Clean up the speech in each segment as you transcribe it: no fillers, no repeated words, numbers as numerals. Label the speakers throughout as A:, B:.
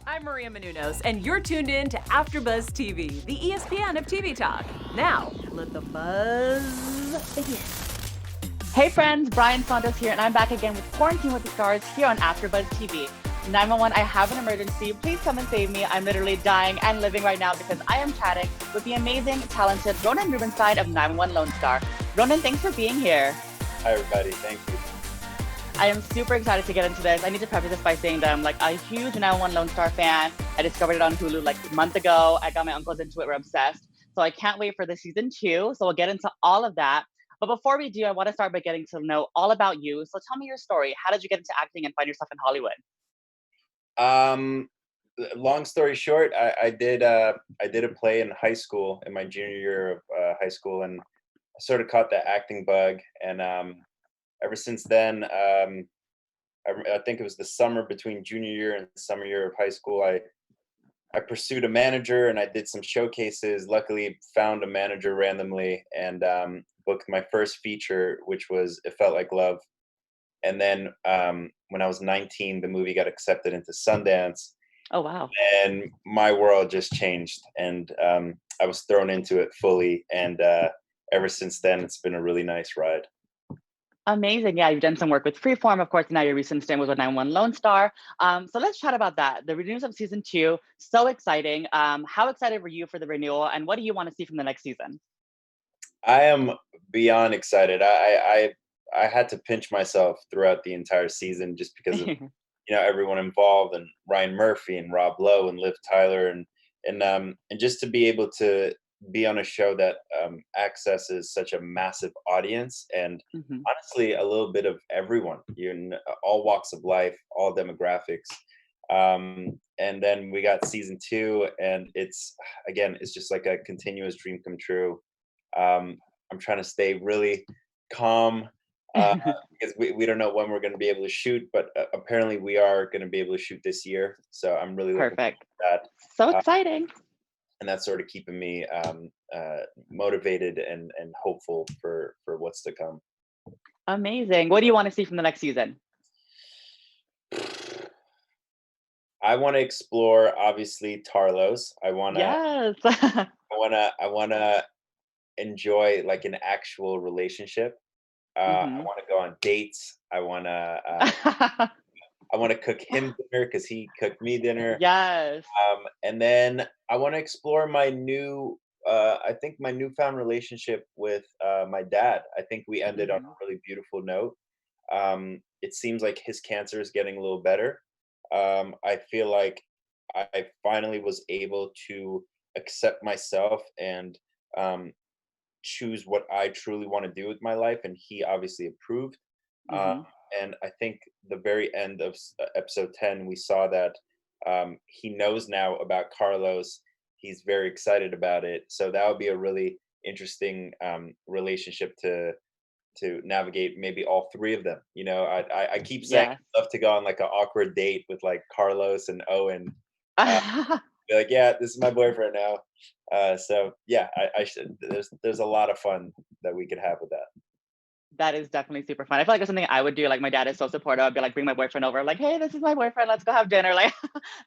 A: I'm Maria Menounos, and you're tuned in to AfterBuzz TV, the ESPN of TV talk. Now, let the buzz begin.
B: Hey friends, Brian Saunders here, and I'm back again with Quarantine with the Stars here on AfterBuzz TV. 911, I have an emergency. Please come and save me. I'm literally dying and living right now because I am chatting with the amazing, talented Ronen Rubinstein of 911 Lone Star. Ronen, thanks for being here.
C: Hi, everybody. Thank you.
B: I am super excited to get into this. I need to preface this by saying that I'm like a huge 911 Lone Star fan. I discovered it on Hulu like a month ago. I got my uncles into it. We're obsessed. So I can't wait for the season 2. So we'll get into all of that. But before we do, I want to start by getting to know all about you. So tell me your story. How did you get into acting and find yourself in Hollywood?
C: Um, Long story short, I did a play in high school in my junior year of high school, and I sort of caught the acting bug. And ever since then, I think it was the summer between junior year and summer year of high school. I pursued a manager and I did some showcases. Luckily, found a manager randomly and booked my first feature, which was "It Felt Like Love." And then when I was 19, the movie got accepted into Sundance,
B: Oh, wow.
C: and my world just changed. And I was thrown into it fully. And ever since then, it's been a really nice ride.
B: Amazing. Yeah, you've done some work with Freeform, of course. Now your recent stint was with 911 Lone Star. So let's chat about that. The renewals of season 2, so exciting. How excited were you for the renewal, and what do you want to see from the next season?
C: I am beyond excited. I had to pinch myself throughout the entire season just because of everyone involved, and Ryan Murphy and Rob Lowe and Liv Tyler, and just to be able to be on a show that accesses such a massive audience, and
B: Mhm.
C: honestly a little bit of everyone, all walks of life, all demographics. And then we got season 2, and it's just like a continuous dream come true. I'm trying to stay really calm, uh, because we don't know when we're going to be able to shoot, but apparently we are going to be able to shoot this year. So I'm really looking
B: Perfect.
C: forward to
B: So
C: that,
B: exciting.
C: and that's sort of keeping me motivated and hopeful for what's to come.
B: Amazing. What do you want to see from the next season?
C: I want to explore obviously Tarlos.
B: Yes.
C: I wanna enjoy like an actual relationship. I
B: Mhm.
C: want to go on dates. I want to cook him dinner because he cooked me dinner.
B: Yes.
C: And then I want to explore I think my newfound relationship with my dad. I think we ended on
B: Mhm.
C: a really beautiful note. It seems like his cancer is getting a little better. I feel like I finally was able to accept myself and um, choose what I truly want to do with my life, and he obviously approved. Um,
B: Mhm.
C: and I think the very end of episode 10, we saw that he knows now about Carlos. He's very excited about it. So that would be a really interesting relationship to navigate. Maybe all three of them. I keep saying
B: Yes.
C: I'd love to go on like an awkward date with like Carlos and Owen. Uh, be like, yeah, this is my boyfriend now. So yeah, I should. There's a lot of fun that we could have with that.
B: That is definitely super fun. I feel like it's something I would do. Like my dad is so supportive. I'd be like, bring my boyfriend over. Like, hey, this is my boyfriend. Let's go have dinner. Like,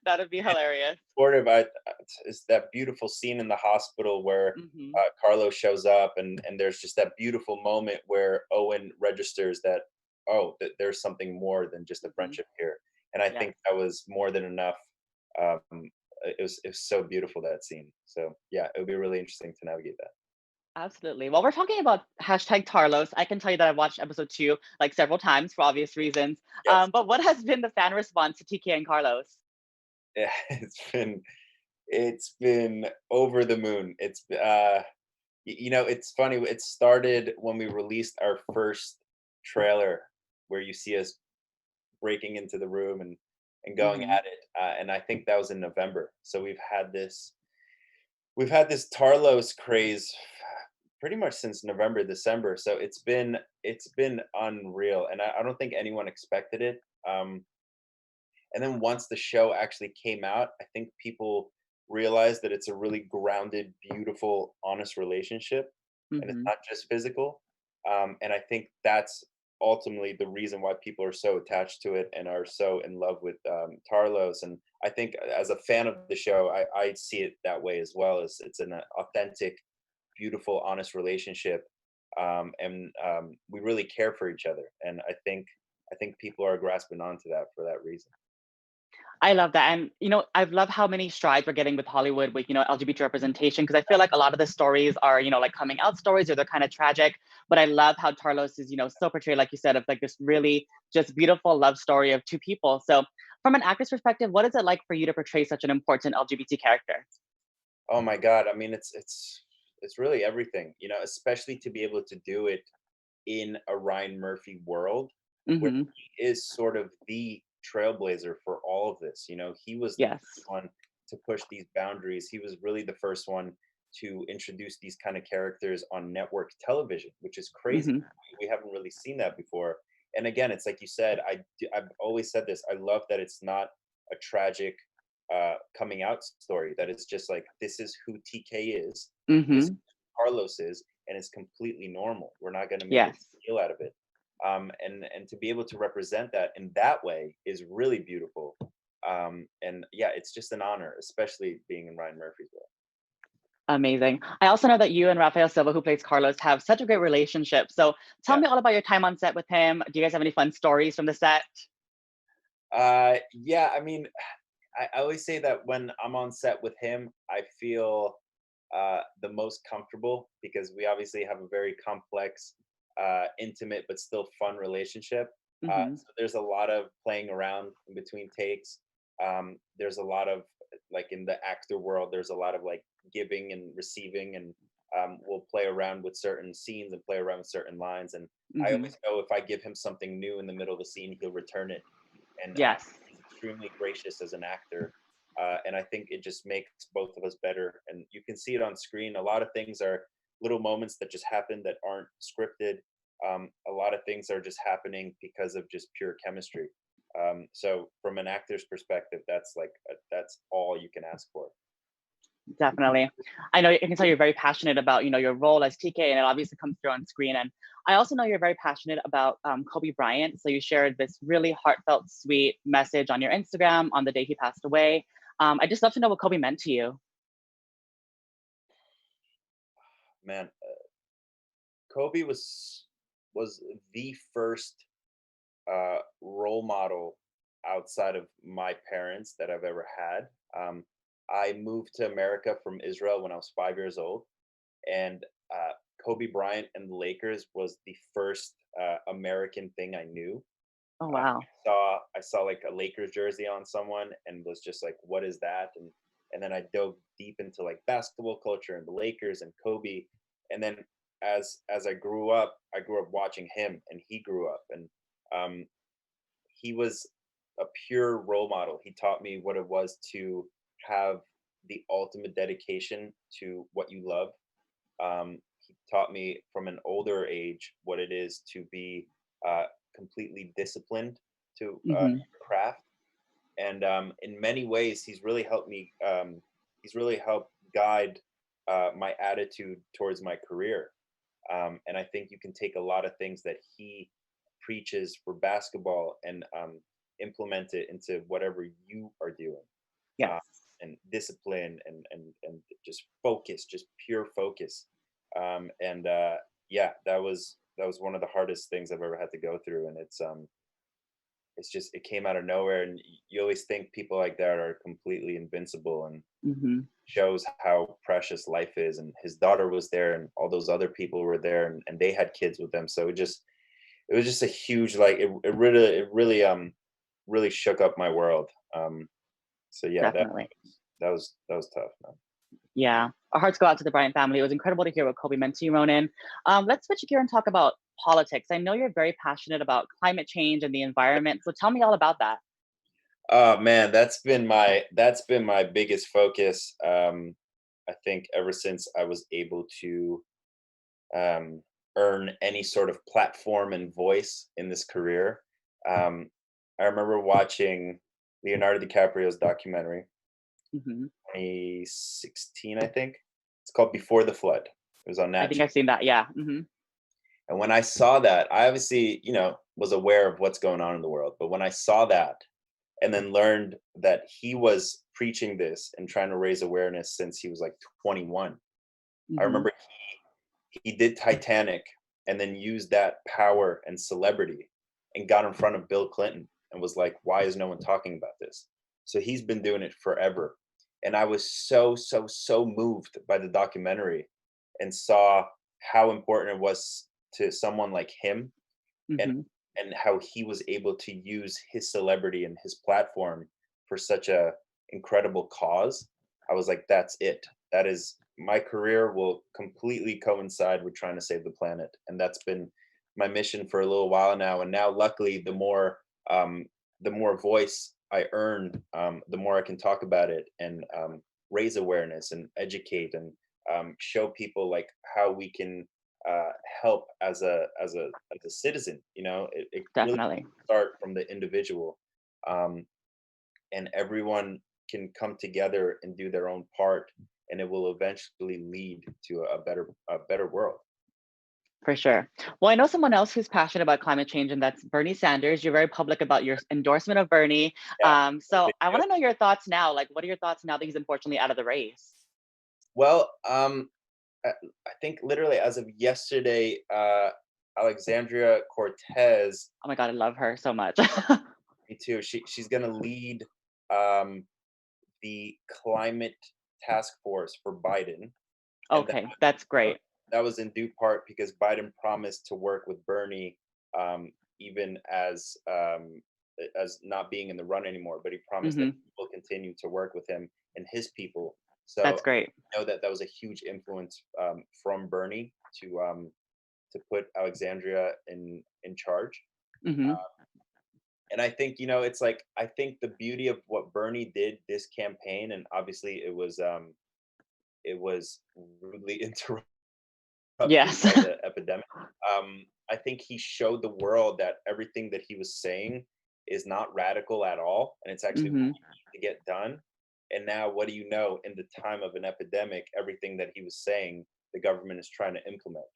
B: that would be hilarious.
C: Supportive. It's that beautiful scene in the hospital where
B: Mhm.
C: Carlos shows up, and there's just that beautiful moment where Owen registers that, oh, there's something more than just a
B: Mhm.
C: friendship here, and I
B: Yes.
C: think that was more than enough. It was so beautiful, that scene. So yeah, it would be really interesting to navigate that.
B: Absolutely. Well, we're talking about hashtag Tarlos. I can tell you that I've watched episode 2 like several times for obvious reasons.
C: Yes.
B: But what has been the fan response to TK and Carlos?
C: Yeah, it's been over the moon. It's funny. It started when we released our first trailer, where you see us breaking into the room and going
B: Hmm.
C: at it. And I think that was in November. So we've had this Tarlos craze pretty much since November, December. So it's been unreal, and I don't think anyone expected it. And then once the show actually came out, I think people realized that it's a really grounded, beautiful, honest relationship, and it's
B: Hmm.
C: not just physical. And I think that's ultimately the reason why people are so attached to it and are so in love with Tarlos. And I think as a fan of the show, I see it that way as well. As it's an authentic, beautiful, honest relationship, and we really care for each other. And I think people are grasping onto that for that reason.
B: I love that. And, I love how many strides we're getting with Hollywood with, LGBT representation, because I feel like a lot of the stories are, like coming out stories or they're kind of tragic. But I love how Tarlos is, so portrayed, like you said, of like this really just beautiful love story of two people. So from an actor's perspective, what is it like for you to portray such an important LGBT character?
C: Oh my God! I mean, it's really everything, especially to be able to do it in a Ryan Murphy world where
B: Hmm.
C: he is sort of the trailblazer for all of this. He was the
B: Yes.
C: first one to push these boundaries. He was really the first one to introduce these kind of characters on network television, which is crazy.
B: Hmm.
C: We haven't really seen that before. And again, it's like you said, I've always said this. I love that it's not a tragic coming out story, that it's just like, this is who TK is, this is
B: Hmm.
C: who Carlos is, and it's completely normal. We're not going to make a
B: Yes.
C: big deal out of it. And to be able to represent that in that way is really beautiful. And yeah, it's just an honor, especially being in Ryan Murphy's role.
B: Amazing. I also know that you and Rafael Silva, who plays Carlos, have such a great relationship. So tell
C: Yeah.
B: me all about your time on set with him. Do you guys have any fun stories from the set?
C: Yeah, I mean, I always say that when I'm on set with him, I feel the most comfortable because we obviously have a very complex, intimate, but still fun relationship.
B: Hmm.
C: So there's a lot of playing around in between takes. There's a lot of, like, in the actor world, there's a lot of like giving and receiving, and we'll play around with certain scenes and play around with certain lines. And I
B: Hmm.
C: always know if I give him something new in the middle of the scene, he'll return it. And
B: Yes,
C: he's extremely gracious as an actor, and I think it just makes both of us better. And you can see it on screen. A lot of things are little moments that just happen that aren't scripted. A lot of things are just happening because of just pure chemistry. So from an actor's perspective, that's like that's all you can ask for.
B: definitely. I know, I can tell you're very passionate about, your role as TK, and it obviously comes through on screen. And I also know you're very passionate about Kobe Bryant. So you shared this really heartfelt, sweet message on your Instagram on the day he passed away. I just love to know what Kobe meant to you.
C: Man, Kobe was the first role model outside of my parents that I've ever had. I moved to America from Israel when I was 5 years old, and Kobe Bryant and the Lakers was the first American thing I knew.
B: Oh,
C: Uh,
B: wow.
C: I saw like a Lakers jersey on someone and was just like, "What is that?" And then I dove deep into like basketball culture and the Lakers and Kobe. And then as I grew up watching him, and he grew up, and um, he was a pure role model. He taught me what it was to have the ultimate dedication to what you love. He taught me from an older age what it is to be uh, completely disciplined to
B: Hmm.
C: your craft. And in many ways, he's really helped me. He's really helped guide my attitude towards my career. And I think you can take a lot of things that he preaches for basketball and implement it into whatever you are doing.
B: Yes,
C: Uh, and discipline and just focus, just pure focus. And yeah, that was one of the hardest things I've ever had to go through. And it's just it came out of nowhere. And you always think people like that are completely invincible, and
B: hmm,
C: shows how precious life is. And his daughter was there, and all those other people were there, and they had kids with them. So it was just a huge, like, it really shook up my world. So yeah, that
B: definitely.
C: that was tough, man.
B: Yeah. Our hearts go out to the Bryant family. It was incredible to hear what Kobe meant to you, Ronen. Let's switch gear and talk about politics. I know you're very passionate about climate change and the environment. So tell me all about that.
C: Oh man, that's been my biggest focus. I think ever since I was able to um, earn any sort of platform and voice in this career. Um, I remember watching Leonardo DiCaprio's documentary,
B: Hmm.
C: 2016, I think. It's called Before the Flood. It was on
B: I think
C: Nat.
B: I've seen that. Yeah. Hmm.
C: And when I saw that, I obviously, was aware of what's going on in the world. But when I saw that and then learned that he was preaching this and trying to raise awareness since he was like 21, I
B: Hmm.
C: remember he did Titanic and then used that power and celebrity and got in front of Bill Clinton and was like, why is no one talking about this? So he's been doing it forever. And I was so, so, so moved by the documentary and saw how important it was to someone like him, and
B: Hmm.
C: how he was able to use his celebrity and his platform for such a incredible cause. I was like, that's it. That is, my career will completely coincide with trying to save the planet, and that's been my mission for a little while now. And now, luckily, um, the more voice I earn, the more I can talk about it and raise awareness and educate and show people like how we can uh, help as a citizen. It really
B: Definitely.
C: start from the individual, um, and everyone can come together and do their own part, and it will eventually lead to a better world.
B: For sure. Well, I know someone else who's passionate about climate change, and that's Bernie Sanders. You're very public about your endorsement of Bernie.
C: Yeah, no
B: So
C: big
B: I
C: deal.
B: want to know your thoughts now. Like, what are your thoughts now that he's unfortunately out of the race?
C: Well, I think literally as of yesterday, Alexandria Cortez,
B: Oh my God, I love her so much.
C: me too. She's gonna lead um, the climate task force for Biden, and
B: Okay, that's
C: Uh,
B: great.
C: that was in due part because Biden promised to work with Bernie, even as not being in the run anymore. But he promised that
B: Hmm.
C: he will continue to work with him and his people. So
B: That's great.
C: I know that that was a huge influence from Bernie to put Alexandria in charge.
B: Hmm.
C: And I think it's like I think the beauty of what Bernie did this campaign, and obviously it was rudely interrupted
B: Yes.
C: by the epidemic. I think he showed the world that everything that he was saying is not radical at all, and it's actually what
B: Hmm.
C: we need to get done. And now, what do you know? In the time of an epidemic, everything that he was saying, the government is trying to implement.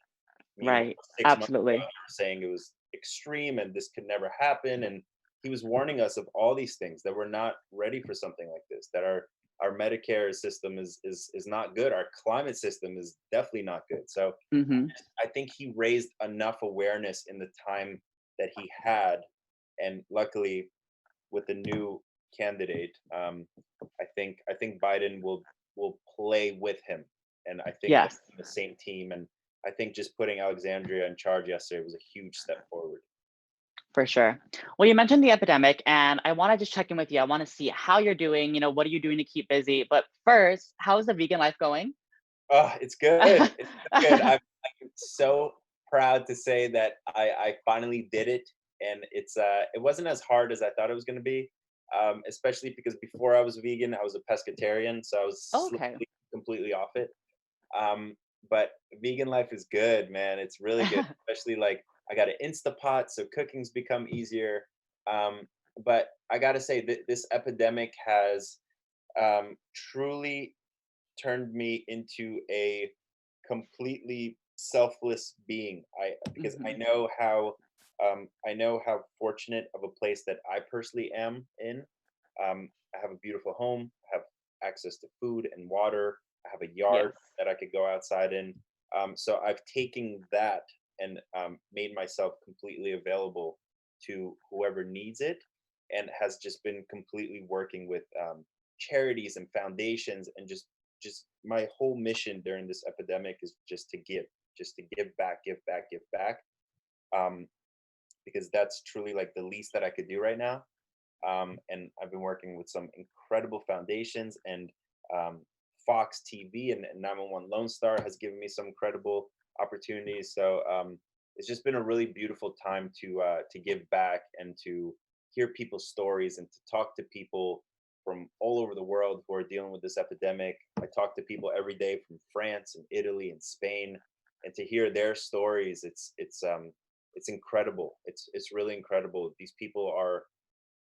C: Meanwhile,
B: Right.
C: 6 months ago,
B: Absolutely.
C: they were saying it was extreme and this could never happen. And he was warning us of all these things that we're not ready for something like this. That our Medicare system is not good. Our climate system is definitely not good. So
B: Hmm.
C: I think he raised enough awareness in the time that he had, and luckily, with the new candidate, I think Biden will play with him, and I think they're
B: Yes.
C: on the same team. And I think just putting Alexandria in charge yesterday was a huge step forward.
B: For sure. Well, you mentioned the epidemic, and I want to just check in with you. I want to see how you're doing. What are you doing to keep busy? But first, how's the vegan life going?
C: Oh, it's good. It's so good. I'm so proud to say that I finally did it, and it wasn't as hard as I thought it was going to be. Especially because before I was vegan, I was a pescatarian, so I was
B: Okay.
C: slowly completely off it. Um, but vegan life is good, man. It's really good, especially like I got an Instapot, so cooking's become easier. Um, but I got to say that this epidemic has truly turned me into a completely selfless being. Because
B: Hmm.
C: I know how fortunate of a place that I personally am in. I have a beautiful home, I have access to food and water, I have a yard
B: Yes.
C: that I could go outside in. So I've taken that and made myself completely available to whoever needs it, and has just been completely working with charities and foundations, and just my whole mission during this epidemic is just to give back, give back, give back. Um, because that's truly like the least that I could do right now. And I've been working with some incredible foundations, and um, Fox TV and 911 Lone Star has given me some incredible opportunities. So it's just been a really beautiful time to give back and to hear people's stories and to talk to people from all over the world who are dealing with this epidemic. I talk to people every day from France and Italy and Spain, and to hear their stories, it's incredible. It's really incredible. These people are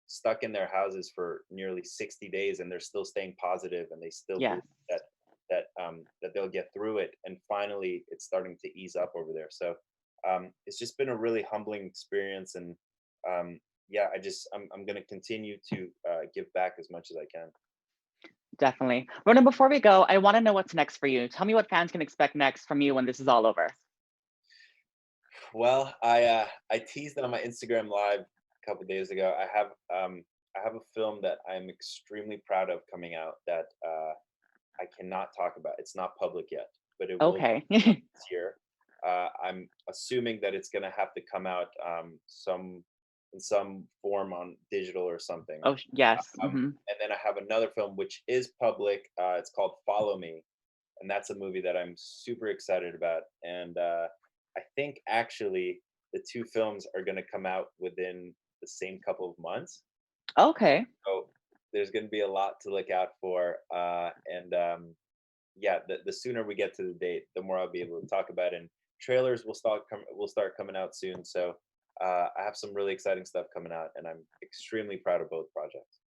C: stuck in their houses for nearly 60 days, and they're still staying positive, and they still believe
B: Yes.
C: that that they'll get through it, and finally it's starting to ease up over there. So it's just been a really humbling experience. And yeah, I'm going to continue to give back as much as I can.
B: Definitely. Ronen, before we go, I want to know what's next for you. Tell me what fans can expect next from you when this is all over.
C: Well, I teased on my Instagram live a couple days ago. I have a film that I'm extremely proud of coming out that I cannot talk about. It's not public yet, but it will
B: Okay.
C: be out this year. I'm assuming that it's gonna have to come out in some form on digital or something.
B: Oh, yes.
C: And then I have another film which is public. It's called Follow Me, and that's a movie that I'm super excited about. And I think actually the two films are gonna come out within the same couple of months.
B: Okay.
C: So there's going to be a lot to look out for. And yeah, the sooner we get to the date, the more I'll be able to talk about it. And trailers will start coming out soon. So I have some really exciting stuff coming out, and I'm extremely proud of both projects.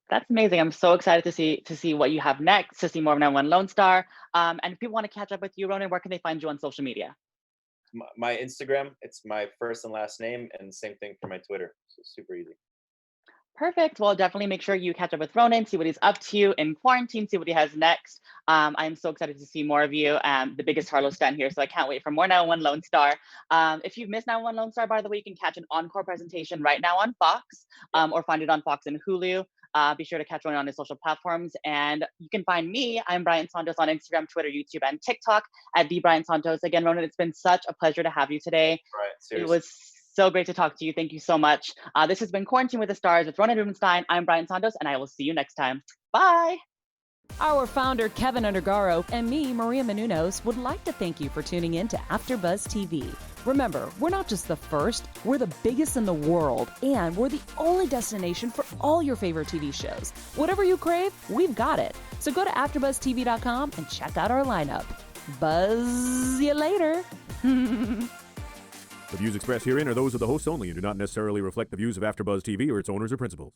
B: That's amazing. I'm so excited to see what you have next, to see more of 911 Lone Star. And if people want to catch up with you, Ronen, where can they find you on social media?
C: My Instagram, it's my first and last name, and same thing for my Twitter. So super easy.
B: Perfect. Well, definitely make sure you catch up with Ronen, see what he's up to in quarantine, see what he has next. I'm so excited to see more of you. The biggest Harlow stan here, so I can't wait for more 911 Lone Star. If you've missed 911 Lone Star, by the way, you can catch an encore presentation right now on Fox, or find it on Fox and Hulu. Be sure to catch Ronen on his social platforms. And you can find me, I'm Brian Santos, on Instagram, Twitter, YouTube, and TikTok at the Brian Santos. Again, Ronen, it's been such a pleasure to have you today.
C: Right.
B: It
C: Seriously.
B: was so great to talk to you. Thank you so much. This has been Quarantine with the Stars with Ronen Rubinstein. I'm Brian Santos, and I will see you next time. Bye.
A: Our founder, Kevin Undergaro, and me, Maria Menounos, would like to thank you for tuning in to AfterBuzz TV. Remember, we're not just the first, we're the biggest in the world, and we're the only destination for all your favorite TV shows. Whatever you crave, we've got it. So go to AfterBuzzTV.com and check out our lineup. Buzz you later.
D: The views expressed herein are those of the hosts only and do not necessarily reflect the views of AfterBuzz TV or its owners or principals.